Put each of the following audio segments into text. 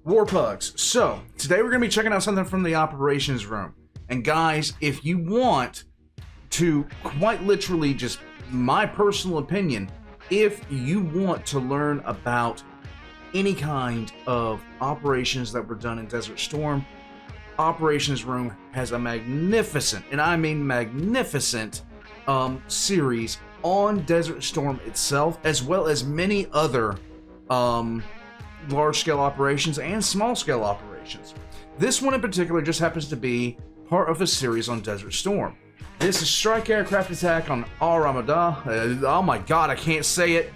War Pugs. So, today we're going to be checking out something from the operations room. And guys, if you want to, quite literally, just my personal opinion, if you want to learn about any kind of operations that were done in Desert Storm, Operations Room has a magnificent, and I mean magnificent, series on Desert Storm itself, as well as many other large-scale operations and small-scale operations. This one in particular just happens to be part of a series on Desert Storm. This is Strike Aircraft Attack on Ar Rumaylah. Oh my god, I can't say it.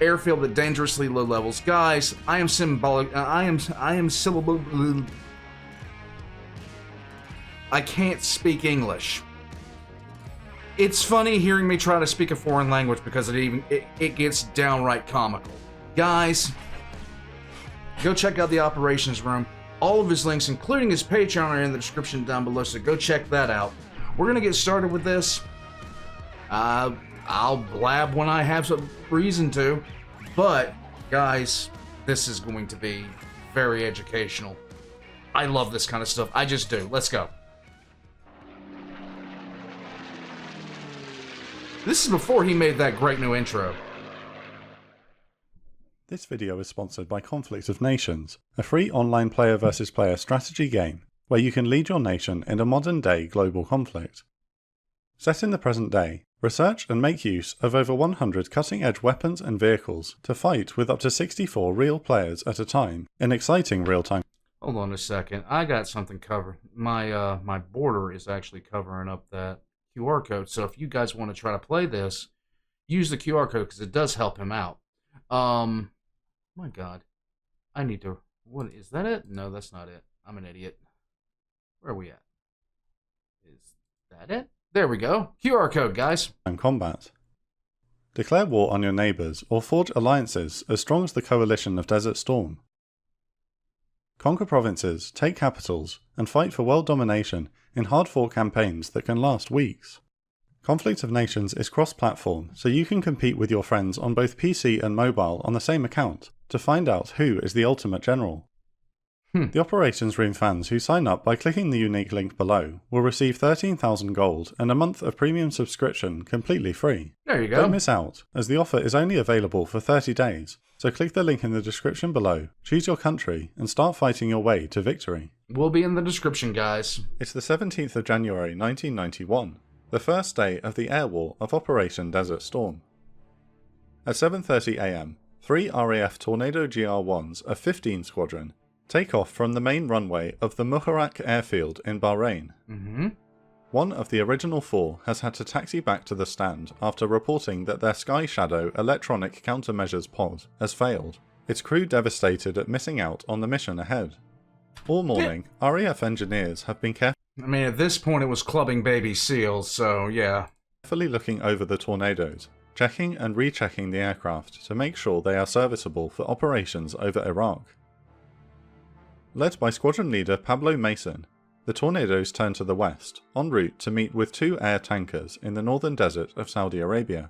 Airfield at dangerously low levels. Guys, I am symbolic. I am syllable. I can't speak English. It's funny hearing me try to speak a foreign language because it gets downright comical. Guys, go check out the operations room. All of his links, including his Patreon, are in the description down below, so go check that out. We're gonna get started with this. I'll blab when I have some reason to, but guys, this is going to be very educational. I love this kind of stuff. I just do. Let's go. This is before he made that great new intro. This video is sponsored by Conflict of Nations, a free online player versus player strategy game where you can lead your nation in a modern-day global conflict. Set in the present day, research and make use of over 100 cutting-edge weapons and vehicles to fight with up to 64 real players at a time in exciting real-time. Hold on a second. I got something covered. My border is actually covering up that QR code. So if you guys want to try to play this, use the QR code because it does help him out. My God, I need to. What is that? It? No, that's not it. I'm an idiot. Where are we at? Is that it? There we go. QR code, guys. And combat. Declare war on your neighbours or forge alliances as strong as the coalition of Desert Storm. Conquer provinces, take capitals, and fight for world domination in hard-fought campaigns that can last weeks. Conflict of Nations is cross-platform, so you can compete with your friends on both PC and mobile on the same account to find out who is the ultimate general. The Operations Room fans who sign up by clicking the unique link below will receive 13,000 gold and a month of premium subscription completely free. There you go. Don't miss out, as the offer is only available for 30 days, so click the link in the description below, choose your country, and start fighting your way to victory. We'll be in the description, guys. It's the 17th of January 1991, the first day of the air war of Operation Desert Storm. At 7:30 AM, 3 RAF Tornado GR-1s of 15 Squadron take off from the main runway of the Muharraq Airfield in Bahrain. One of the original 4 has had to taxi back to the stand after reporting that their Sky Shadow electronic countermeasures pod has failed, its crew devastated at missing out on the mission ahead. All morning, RAF engineers have been I mean, at this point it was clubbing baby seals, so yeah. carefully looking over the Tornadoes, checking and rechecking the aircraft to make sure they are serviceable for operations over Iraq. Led by Squadron Leader Pablo Mason, the Tornadoes turn to the west, en route to meet with 2 air tankers in the northern desert of Saudi Arabia.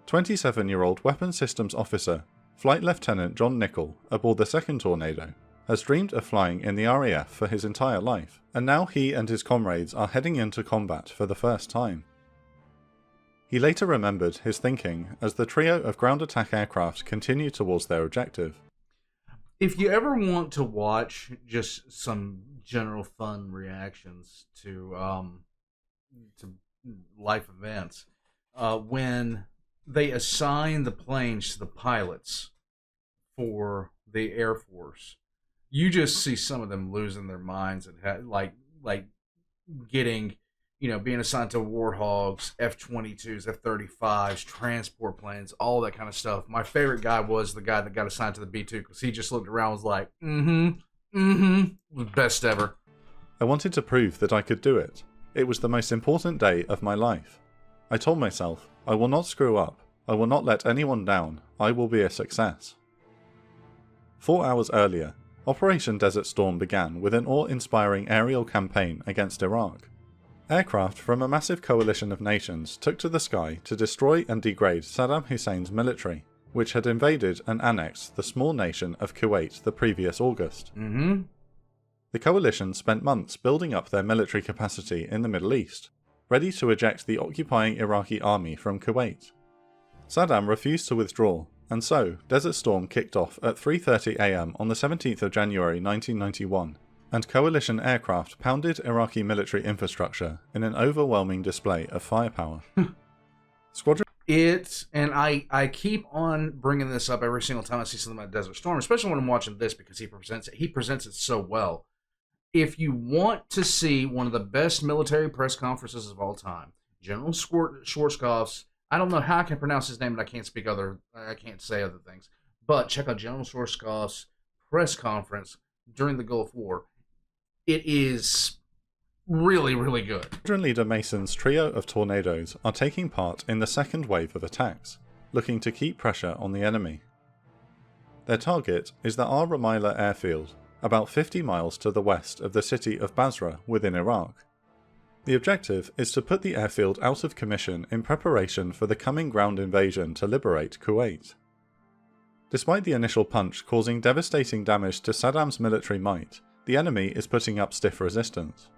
27-year-old Weapons Systems Officer, Flight Lieutenant John Nichol, aboard the second Tornado, has dreamed of flying in the RAF for his entire life, and now he and his comrades are heading into combat for the first time. He later remembered his thinking as the trio of ground attack aircraft continue towards their objective. If you ever want to watch just some general fun reactions to life events, when they assign the planes to the pilots for the Air Force, you just see some of them losing their minds and like getting, being assigned to Warthogs, F-22s, F-35s, transport planes, all that kind of stuff. My favorite guy was the guy that got assigned to the B-2 because he just looked around and was like, best ever. I wanted to prove that I could do it. It was the most important day of my life. I told myself, I will not screw up. I will not let anyone down. I will be a success. 4 hours earlier, Operation Desert Storm began with an awe-inspiring aerial campaign against Iraq. Aircraft from a massive coalition of nations took to the sky to destroy and degrade Saddam Hussein's military, which had invaded and annexed the small nation of Kuwait the previous August. The coalition spent months building up their military capacity in the Middle East, ready to eject the occupying Iraqi army from Kuwait. Saddam refused to withdraw, and so Desert Storm kicked off at 3:30 am on the 17th of January 1991, and coalition aircraft pounded Iraqi military infrastructure in an overwhelming display of firepower. Squadron And I keep on bringing this up every single time I see something about Desert Storm, especially when I'm watching this, because he presents it so well. If you want to see one of the best military press conferences of all time, General Schwarzkopf's, I don't know how I can pronounce his name, but I can't say other things. But check out General Schwarzkopf's press conference during the Gulf War. It is really, really good. Squadron Leader Mason's trio of Tornadoes are taking part in the second wave of attacks, looking to keep pressure on the enemy. Their target is the Ar Rumaylah Airfield, about 50 miles to the west of the city of Basra within Iraq. The objective is to put the airfield out of commission in preparation for the coming ground invasion to liberate Kuwait. Despite the initial punch causing devastating damage to Saddam's military might, the enemy is putting up stiff resistance.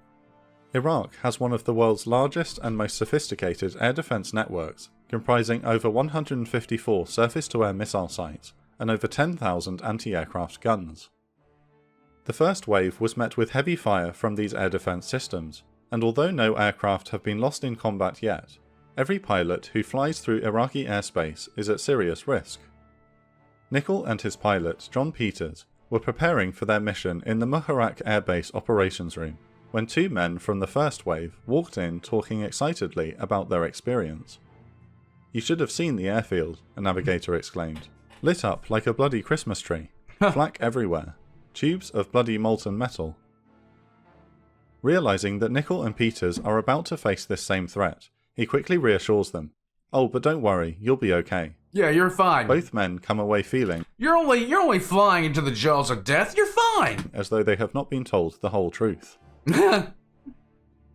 Iraq has one of the world's largest and most sophisticated air defense networks, comprising over 154 surface-to-air missile sites and over 10,000 anti-aircraft guns. The first wave was met with heavy fire from these air defense systems, and although no aircraft have been lost in combat yet, every pilot who flies through Iraqi airspace is at serious risk. Nickel and his pilot, John Peters, were preparing for their mission in the Muharraq Air Base operations room, when two men from the first wave walked in talking excitedly about their experience. "You should have seen the airfield," a navigator exclaimed. "Lit up like a bloody Christmas tree. Flak everywhere. Tubes of bloody molten metal." Realising that Nickel and Peters are about to face this same threat, he quickly reassures them. "Oh, but don't worry, you'll be okay." Yeah, you're fine. Both men come away feeling You're only flying into the jaws of death. You're fine. as though they have not been told the whole truth.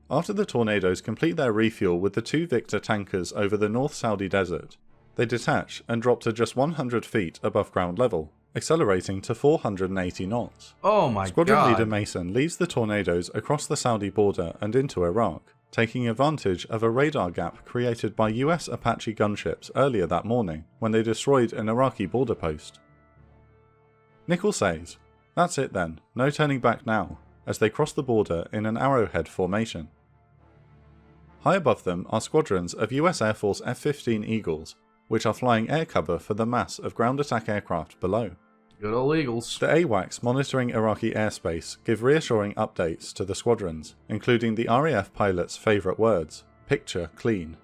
After the Tornadoes complete their refuel with the two Victor tankers over the North Saudi desert, they detach and drop to just 100 feet above ground level, accelerating to 480 knots. Oh my Squadron god. Leader Mason leads the Tornadoes across the Saudi border and into Iraq, taking advantage of a radar gap created by US Apache gunships earlier that morning when they destroyed an Iraqi border post. Nickel says, "That's it then, no turning back now," as they cross the border in an arrowhead formation. High above them are squadrons of US Air Force F-15 Eagles, which are flying air cover for the mass of ground attack aircraft below. Good old Eagles. The AWACS monitoring Iraqi airspace give reassuring updates to the squadrons, including the RAF pilot's favourite words, "picture clean."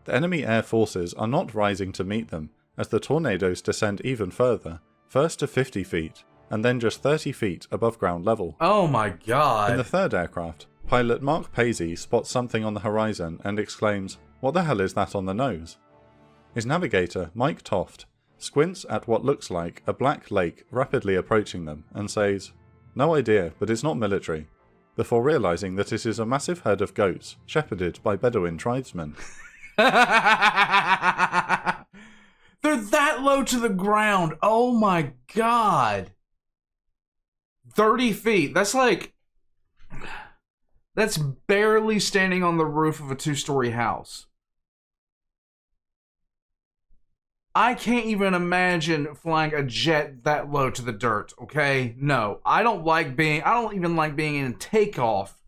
The enemy air forces are not rising to meet them, as the Tornadoes descend even further, first to 50 feet, and then just 30 feet above ground level. Oh my god. In the third aircraft, pilot Mark Paisley spots something on the horizon and exclaims, "What the hell is that on the nose?" His navigator, Mike Toft, squints at what looks like a black lake rapidly approaching them and says, "No idea, but it's not military," before realising that it is a massive herd of goats shepherded by Bedouin tribesmen. They're that low to the ground. Oh my god. 30 feet. That's barely standing on the roof of a 2-story house. I can't even imagine flying a jet that low to the dirt, okay? No, I don't even like being in takeoff.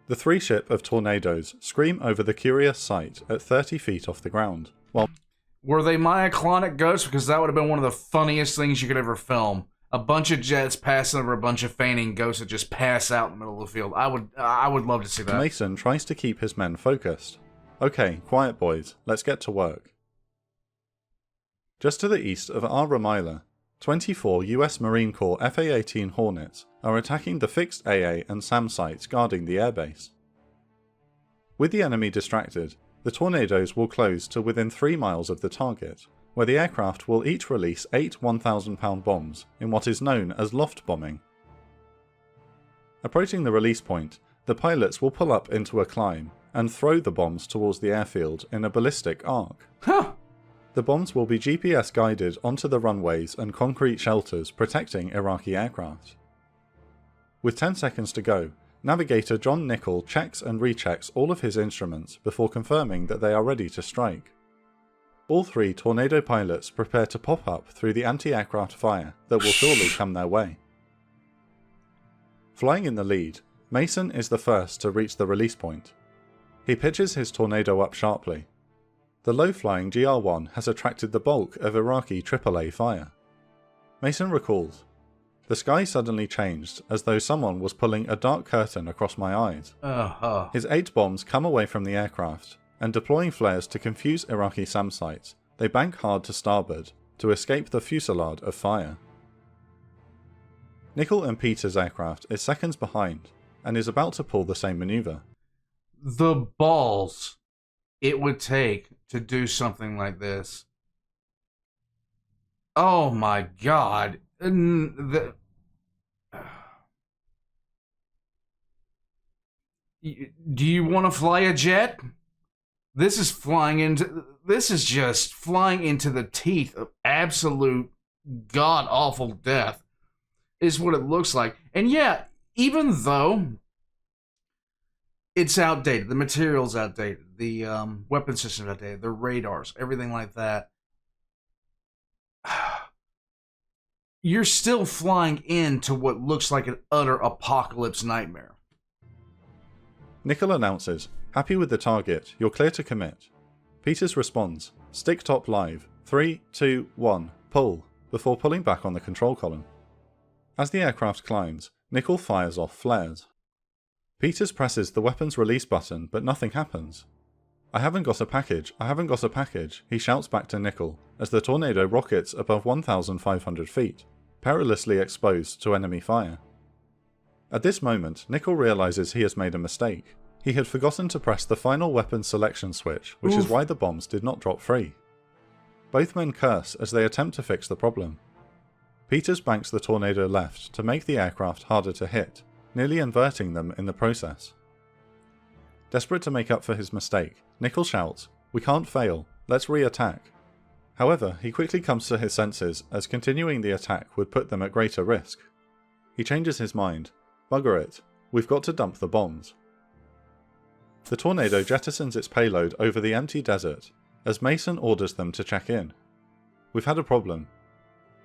The three ship of Tornadoes scream over the curious sight at 30 feet off the ground, while Were they myoclonic ghosts? Because that would have been one of the funniest things you could ever film. A bunch of jets passing over a bunch of fainting ghosts that just pass out in the middle of the field. I would love to see that. Mason tries to keep his men focused. "Okay, quiet boys, let's get to work." Just to the east of Ar Rumaylah, 24 US Marine Corps FA-18 Hornets are attacking the fixed AA and SAM sites guarding the airbase. With the enemy distracted, the Tornadoes will close to within 3 miles of the target, where the aircraft will each release 8 1,000-pound bombs in what is known as loft bombing. Approaching the release point, the pilots will pull up into a climb and throw the bombs towards the airfield in a ballistic arc. Huh. The bombs will be GPS guided onto the runways and concrete shelters protecting Iraqi aircraft. With 10 seconds to go, navigator John Nichol checks and rechecks all of his instruments before confirming that they are ready to strike. All 3 Tornado pilots prepare to pop up through the anti-aircraft fire that will surely come their way. Flying in the lead, Mason is the first to reach the release point. He pitches his Tornado up sharply. The low-flying GR-1 has attracted the bulk of Iraqi AAA fire. Mason recalls, "The sky suddenly changed as though someone was pulling a dark curtain across my eyes." His 8 bombs come away from the aircraft, and deploying flares to confuse Iraqi SAM sites, they bank hard to starboard to escape the fusillade of fire. Nichol and Peters' aircraft is seconds behind, and is about to pull the same maneuver. The balls it would take to do something like this. Oh my god. Do you want to fly a jet? This is just flying into the teeth of absolute god-awful death, is what it looks like. And yeah, even though it's outdated, the material's outdated, the weapon system's outdated, the radars, everything like that, you're still flying into what looks like an utter apocalypse nightmare. Nichol announces, "Happy with the target, you're clear to commit." Peters responds, "Stick top live, 3, 2, 1, pull," before pulling back on the control column. As the aircraft climbs, Nichol fires off flares. Peters presses the weapons release button, but nothing happens. "I haven't got a package, I haven't got a package," he shouts back to Nichol as the Tornado rockets above 1,500 feet, perilously exposed to enemy fire. At this moment, Nichol realizes he has made a mistake. He had forgotten to press the final weapon selection switch, which is why the bombs did not drop free. Both men curse as they attempt to fix the problem. Peters banks the Tornado left to make the aircraft harder to hit, nearly inverting them in the process. Desperate to make up for his mistake, Nichol shouts, "We can't fail, let's re-attack." However, he quickly comes to his senses as continuing the attack would put them at greater risk. He changes his mind. "Bugger it, we've got to dump the bombs." The Tornado jettisons its payload over the empty desert as Mason orders them to check in. "We've had a problem."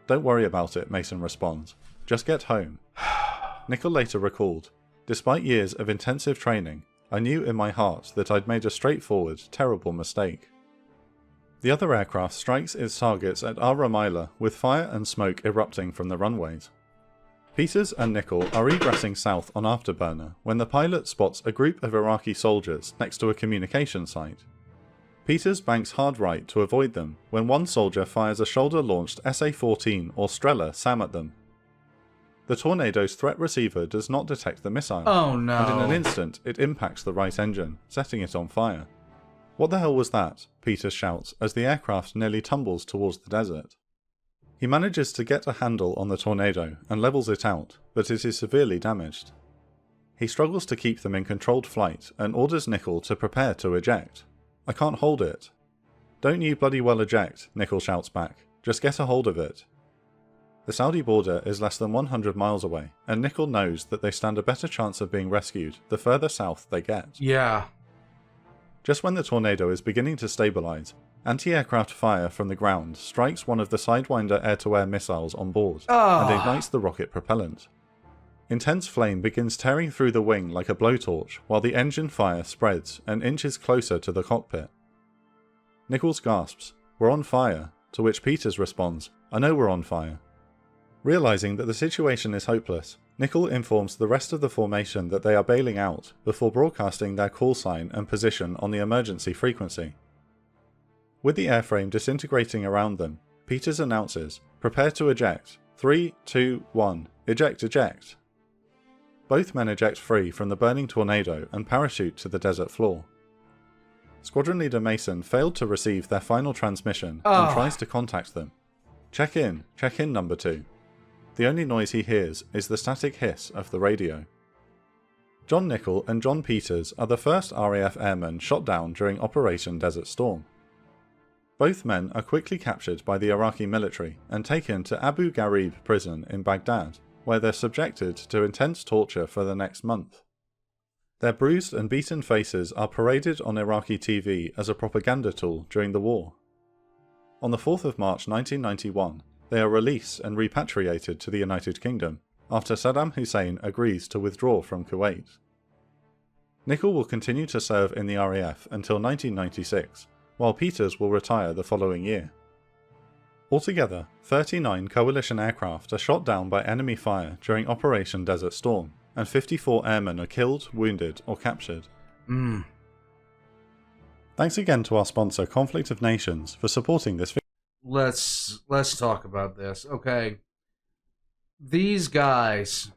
"Don't worry about it," Mason responds. "Just get home." Nichol later recalled, "Despite years of intensive training, I knew in my heart that I'd made a straightforward, terrible mistake." The other aircraft strikes its targets at Ar Rumaylah with fire and smoke erupting from the runways. Peters and Nichol are egressing south on Afterburner when the pilot spots a group of Iraqi soldiers next to a communication site. Peters banks hard right to avoid them when one soldier fires a shoulder-launched SA-14 or Strela SAM at them. The Tornado's threat receiver does not detect the missile, Oh no. and in an instant it impacts the right engine, setting it on fire. "What the hell was that?" Peters shouts as the aircraft nearly tumbles towards the desert. He manages to get a handle on the Tornado and levels it out, but it is severely damaged. He struggles to keep them in controlled flight and orders Nichol to prepare to eject. "I can't hold it." "Don't you bloody well eject," Nichol shouts back. "Just get a hold of it." The Saudi border is less than 100 miles away, and Nichol knows that they stand a better chance of being rescued the further south they get. Yeah. Just when the Tornado is beginning to stabilize, anti-aircraft fire from the ground strikes one of the Sidewinder air-to-air missiles on board and ignites the rocket propellant. Intense flame begins tearing through the wing like a blowtorch while the engine fire spreads and inches closer to the cockpit. Nichols gasps, "We're on fire," to which Peters responds, "I know we're on fire." Realizing that the situation is hopeless, Nichol informs the rest of the formation that they are bailing out before broadcasting their call sign and position on the emergency frequency. With the airframe disintegrating around them, Peters announces, "Prepare to eject. 3, 2, 1. Eject, eject." Both men eject free from the burning Tornado and parachute to the desert floor. Squadron Leader Mason failed to receive their final transmission and tries to contact them. Check in number 2. The only noise he hears is the static hiss of the radio. John Nichol and John Peters are the first RAF airmen shot down during Operation Desert Storm. Both men are quickly captured by the Iraqi military and taken to Abu Ghraib prison in Baghdad, where they're subjected to intense torture for the next month. Their bruised and beaten faces are paraded on Iraqi TV as a propaganda tool during the war. On the 4th of March 1991, they are released and repatriated to the United Kingdom, after Saddam Hussein agrees to withdraw from Kuwait. Nickel will continue to serve in the RAF until 1996, while Peters will retire the following year. Altogether, 39 coalition aircraft are shot down by enemy fire during Operation Desert Storm, and 54 airmen are killed, wounded, or captured. Thanks again to our sponsor Conflict of Nations for supporting this video. Let's talk about this. Okay. These guys,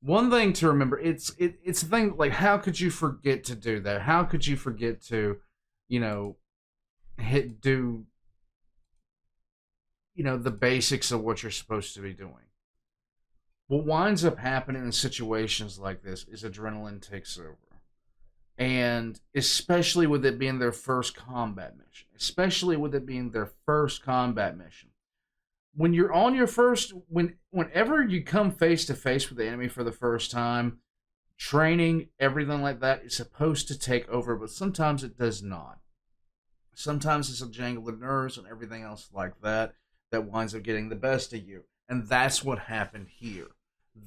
one thing to remember, it's a thing, like, how could you forget to do that? How could you forget to, do the basics of what you're supposed to be doing? What winds up happening in situations like this is adrenaline takes over. And especially with it being their first combat mission. When you're on your first, whenever you come face to face with the enemy for the first time, training, everything like that is supposed to take over, but sometimes it does not. Sometimes it's a jangle of nerves and everything else like that winds up getting the best of you. And that's what happened here.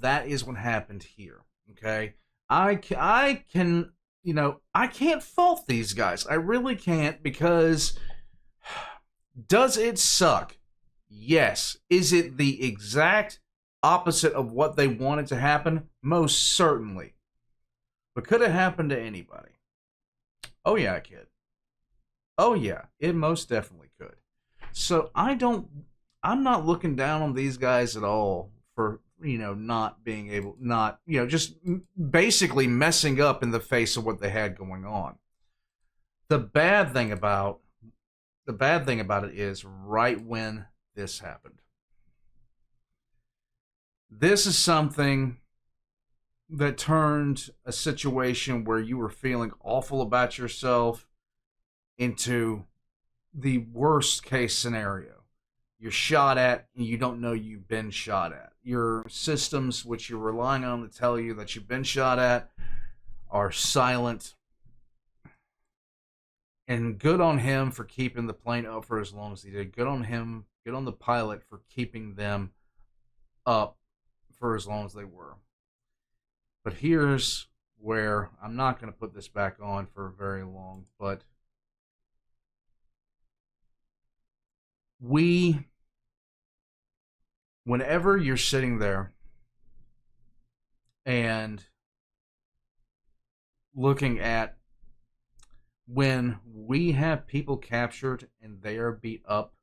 That is what happened here. Okay? I can't fault these guys. I really can't, because does it suck? Yes. Is it the exact opposite of what they wanted to happen? Most certainly. But could it happen to anybody? Oh yeah, it could. Oh yeah, it most definitely could. So I'm not looking down on these guys at all for, not being able, just basically messing up in the face of what they had going on. The bad thing about it is right when this happened. This is something that turned a situation where you were feeling awful about yourself into the worst case scenario. You're shot at and you don't know you've been shot at. Your systems, which you're relying on to tell you that you've been shot at, are silent. And good on him for keeping the plane up for as long as he did. Good on him, good on the pilot for keeping them up for as long as they were. But here's where I'm not going to put this back on for very long, but whenever you're sitting there and looking at when we have people captured and they are beat up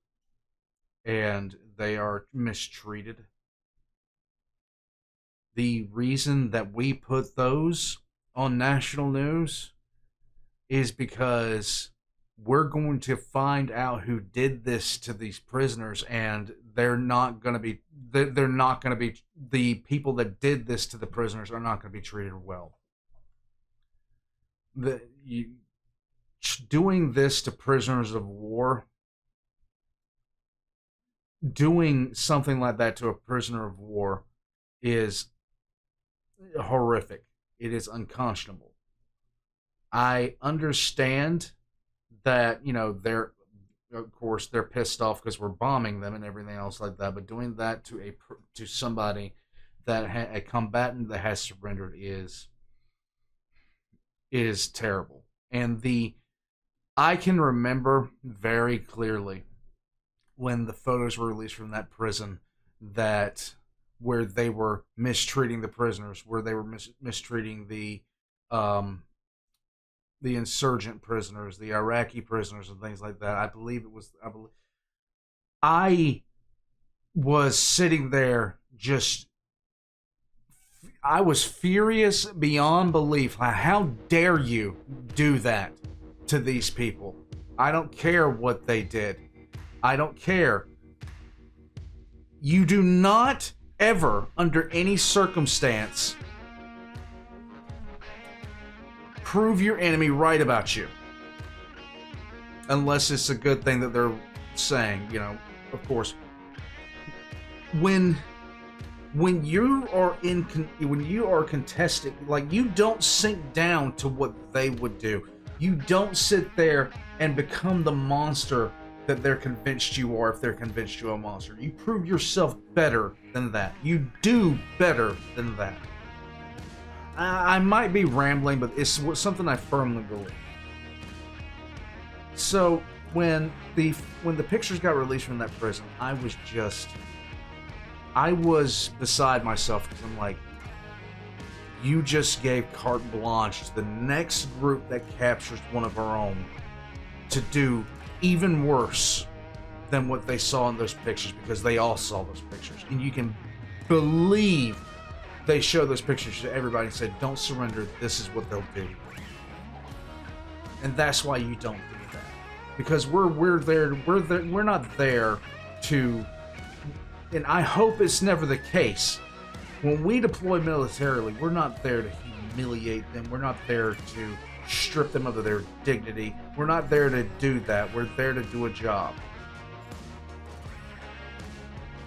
and they are mistreated, the reason that we put those on national news is because we're going to find out who did this to these prisoners, and the people that did this to the prisoners are not going to be treated well. Doing this to prisoners of war, doing something like that to a prisoner of war is horrific. It is unconscionable. I understand that, they're pissed off because we're bombing them and everything else like that, but doing that to somebody that a combatant that has surrendered is terrible. And I can remember very clearly when the photos were released from that prison where they were mistreating the prisoners, where they were mistreating the insurgent prisoners, the Iraqi prisoners, and things like that. I was sitting there I was furious beyond belief. How dare you do that to these people? I don't care what they did. I don't care. You do not ever, under any circumstance, prove your enemy right about you. unless it's a good thing that they're saying, you know, of course. When you are contesting, like, you don't sink down to what they would do. You don't sit there and become the monster that they're convinced you are if they're convinced you're a monster. You prove yourself better than that. You do better than that. I might be rambling, but it's something I firmly believe. So when the pictures got released from that prison, I was beside myself, because I'm like, you just gave carte blanche to the next group that captures one of our own to do even worse than what they saw in those pictures, because they all saw those pictures. And you can believe they showed those pictures to everybody and said, don't surrender, this is what they'll do. And that's why you don't do that. Because we're not there to, and I hope it's never the case. When we deploy militarily, we're not there to humiliate them. We're not there to strip them of their dignity. We're not there to do that. We're there to do a job.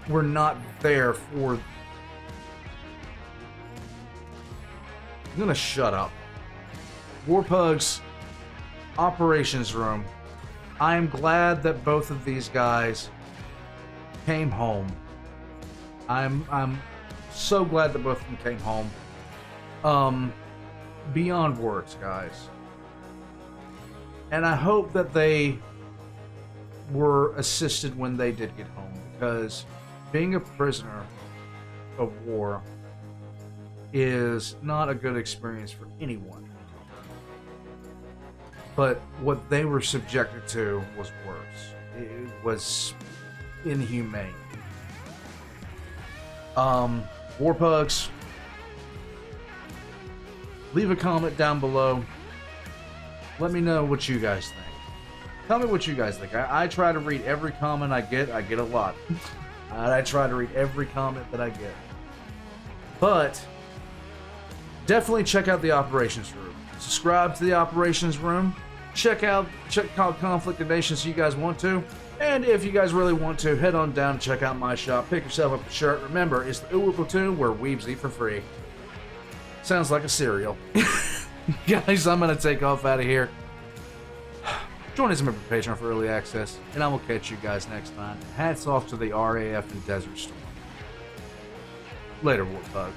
We're not there for... I'm gonna shut up. Warpugs, operations room. I am glad that both of these guys came home. I'm so glad that both of them came home. Beyond words, guys. And I hope that they were assisted when they did get home, because being a prisoner of war is not a good experience for anyone. But what they were subjected to was worse. It was inhumane. Warpugs, leave a comment down below. Let me know what you guys think. Tell me what you guys think. I try to read every comment I get. I get a lot. I try to read every comment that I get. But definitely check out the operations room. Subscribe to the operations room. Check out Conflict of Nations if you guys want to. And if you guys really want to, head on down and check out my shop. Pick yourself up a shirt. Remember, it's the Uwu Platoon where weebs eat for free. Sounds like a cereal. Guys, I'm going to take off out of here. Join us on Patreon for early access, and I will catch you guys next time. Hats off to the RAF and Desert Storm. Later, Warpugs.